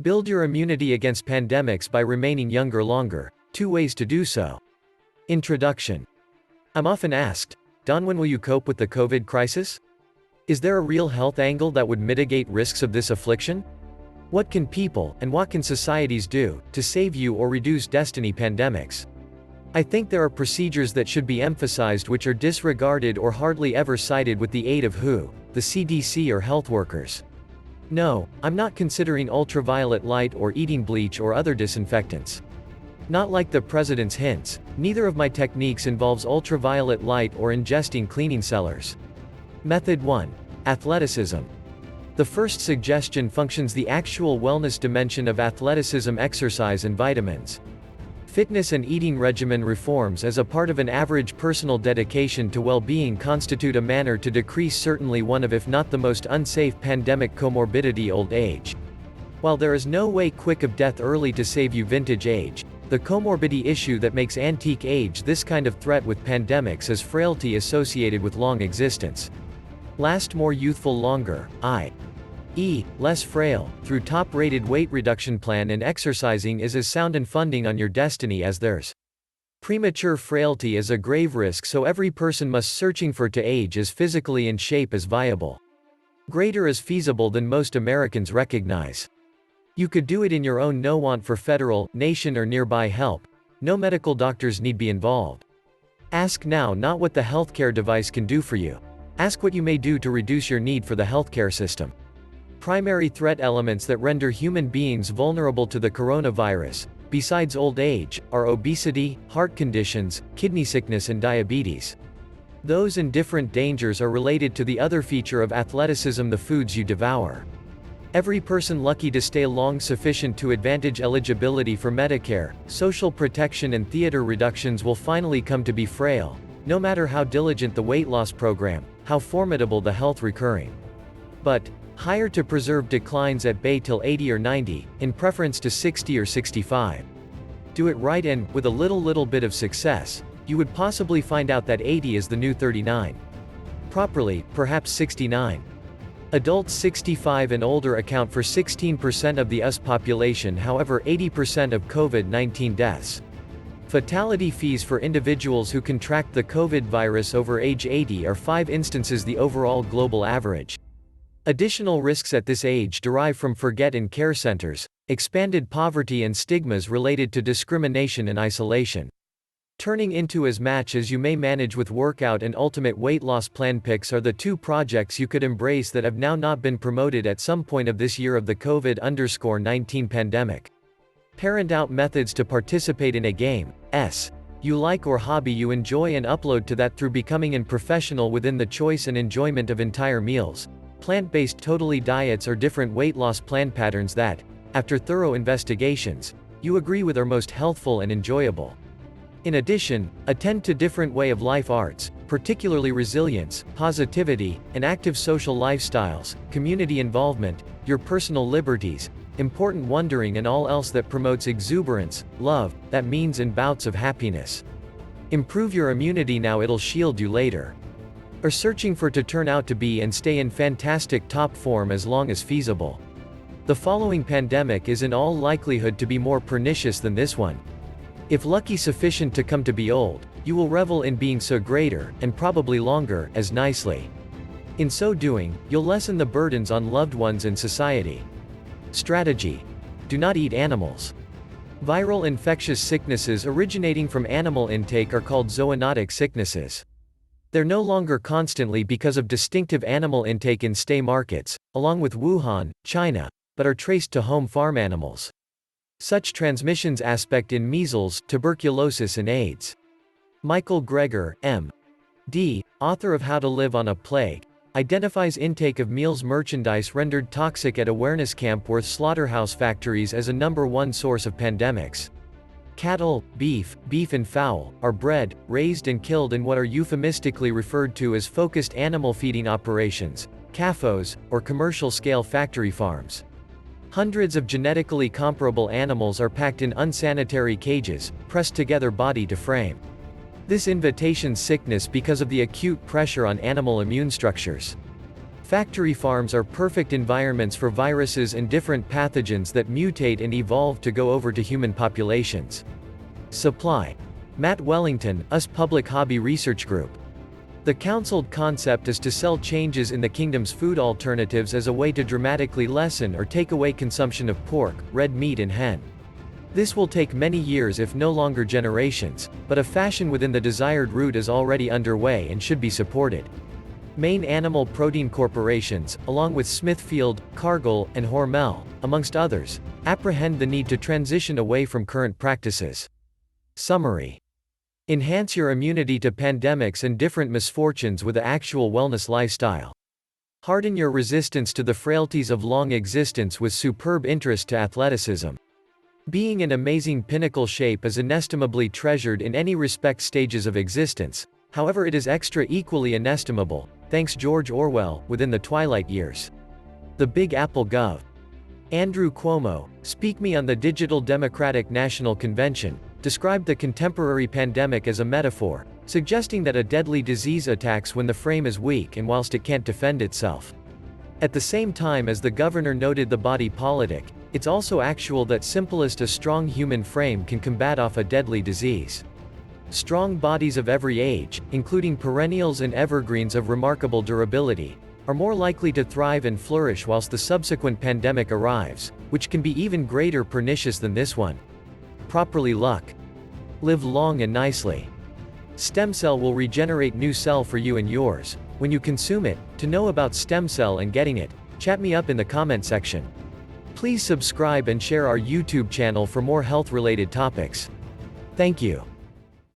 Build your immunity against pandemics by remaining younger longer. 2 ways to do so. Introduction. I'm often asked, Don, when will you cope with the COVID crisis? Is there a real health angle that would mitigate risks of this affliction? What can people, and what can societies do, to save you or reduce destiny pandemics? I think there are procedures that should be emphasized which are disregarded or hardly ever cited with the aid of WHO, the CDC or health workers. No, I'm not considering ultraviolet light or eating bleach or other disinfectants. Not like the president's hints, neither of my techniques involves ultraviolet light or ingesting cleaning cellars. Method 1. Athleticism. The first suggestion functions the actual wellness dimension of athleticism, exercise and vitamins. Fitness and eating regimen reforms as a part of an average personal dedication to well-being constitute a manner to decrease certainly one of if not the most unsafe pandemic comorbidity, old age. While there is no way quick of death early to save you vintage age, the comorbidity issue that makes antique age this kind of threat with pandemics is frailty associated with long existence. Last more youthful longer, i.e., less frail, through top-rated weight reduction plan and exercising is as sound and funding on your destiny as theirs. Premature frailty is a grave risk, so every person must searching for to age as physically in shape as viable. Greater is feasible than most Americans recognize. You could do it in your own, no want for federal, nation or nearby help. No medical doctors need be involved. Ask now not what the healthcare device can do for you. Ask what you may do to reduce your need for the healthcare system. Primary threat elements that render human beings vulnerable to the coronavirus, besides old age, are obesity, heart conditions, kidney sickness and diabetes. Those and different dangers are related to the other feature of athleticism, the foods you devour. Every person lucky to stay long sufficient to advantage eligibility for Medicare, social protection and theater reductions will finally come to be frail, no matter how diligent the weight loss program, how formidable the health recurring. But, higher to preserve declines at bay till 80 or 90, in preference to 60 or 65. Do it right and, with a little bit of success, you would possibly find out that 80 is the new 39. Properly, perhaps 69. Adults 65 and older account for 16% of the US population, however 80% of COVID-19 deaths. Fatality fees for individuals who contract the COVID virus over age 80 are 5 instances the overall global average. Additional risks at this age derive from forget in care centers, expanded poverty and stigmas related to discrimination and isolation. Turning into as much as you may manage with workout and ultimate weight loss plan picks are the 2 projects you could embrace that have now not been promoted at some point of this year of the COVID-19 pandemic. Parent out methods to participate in a game you like or hobby you enjoy and upload to that through becoming an professional within the choice and enjoyment of entire meals, plant-based totally diets or different weight loss plan patterns that, after thorough investigations, you agree with are most healthful and enjoyable. In addition, attend to different way of life arts, particularly resilience, positivity, and active social lifestyles, community involvement, your personal liberties, important wondering and all else that promotes exuberance, love, that means in bouts of happiness. Improve your immunity now, it'll shield you later. Or searching for to turn out to be and stay in fantastic top form as long as feasible. The following pandemic is in all likelihood to be more pernicious than this one. If lucky sufficient to come to be old, you will revel in being so greater, and probably longer, as nicely. In so doing, you'll lessen the burdens on loved ones and society. Strategy. Do not eat animals. Viral infectious sicknesses originating from animal intake are called zoonotic sicknesses. They're no longer constantly because of distinctive animal intake in stay markets, along with Wuhan, China, but are traced to home farm animals. Such transmissions aspect in measles, tuberculosis and AIDS. Michael Greger, M.D., author of How to Live on a Plague, identifies intake of meals merchandise rendered toxic at awareness camp worth slaughterhouse factories as a #1 source of pandemics. Cattle, beef and fowl, are bred, raised and killed in what are euphemistically referred to as focused animal feeding operations, CAFOs, or commercial-scale factory farms. Hundreds of genetically comparable animals are packed in unsanitary cages, pressed together body to frame. This invitation sickness because of the acute pressure on animal immune structures. Factory farms are perfect environments for viruses and different pathogens that mutate and evolve to go over to human populations. Supply. Matt Wellington, US Public Hobby Research Group. The counseled concept is to sell changes in the kingdom's food alternatives as a way to dramatically lessen or take away consumption of pork, red meat and hen. This will take many years if no longer generations, but a fashion within the desired route is already underway and should be supported. Main animal protein corporations, along with Smithfield, Cargill, and Hormel, amongst others, apprehend the need to transition away from current practices. Summary. Enhance your immunity to pandemics and different misfortunes with an actual wellness lifestyle. Harden your resistance to the frailties of long existence with superb interest to athleticism. Being in amazing pinnacle shape is inestimably treasured in any respect stages of existence, however it is extra equally inestimable, thanks George Orwell, within the twilight years. The Big Apple Gov. Andrew Cuomo, Speak Me on the Digital Democratic National Convention, described the contemporary pandemic as a metaphor, suggesting that a deadly disease attacks when the frame is weak and whilst it can't defend itself. At the same time as the governor noted the body politic, it's also actual that simplest a strong human frame can combat off a deadly disease. Strong bodies of every age, including perennials and evergreens of remarkable durability, are more likely to thrive and flourish whilst the subsequent pandemic arrives, which can be even greater pernicious than this one. Properly luck. Live long and nicely. Stem cell will regenerate new cell for you and yours, when you consume it. To know about stem cell and getting it, chat me up in the comment section. Please subscribe and share our YouTube channel for more health-related topics. Thank you.